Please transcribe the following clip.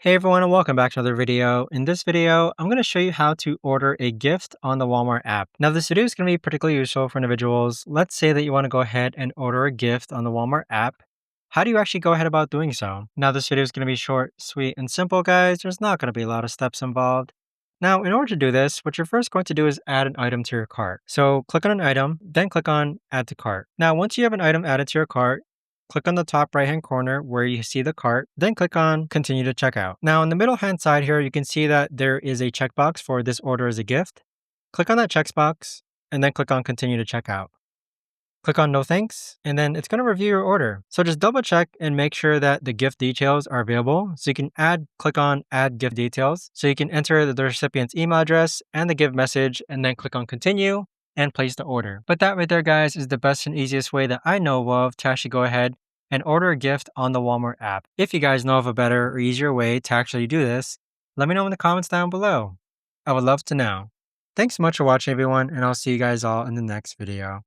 Hey everyone, and welcome back to another video. In this video, I'm going to show you how to order a gift on the Walmart app. Now, this video is going to be particularly useful for individuals. Let's say that you want to go ahead and order a gift on the Walmart app. How do you actually go ahead about doing so? Now, this video is going to be short, sweet, and simple, guys. There's not going to be a lot of steps involved. Now, in order to do this, what you're first going to do is add an item to your cart. So click on an item, then click on Add to Cart. Now, once you have an item added to your cart, click on the top right hand corner where you see the cart, then click on Continue to Checkout. Now, on the middle hand side here, you can see that there is a checkbox for this order as a gift. Click on that checkbox and then click on Continue to Checkout. Click on No Thanks, and then it's going to review your order. So just double check and make sure that the gift details are available. So you can click on Add Gift Details. So you can enter the recipient's email address and the gift message, and then click on Continue and place the order. But that right there, guys, is the best and easiest way that I know of to actually go ahead and order a gift on the Walmart app. If you guys know of a better or easier way to actually do this, let me know in the comments down below. I would love to know. Thanks so much for watching, everyone, and I'll see you guys all in the next video.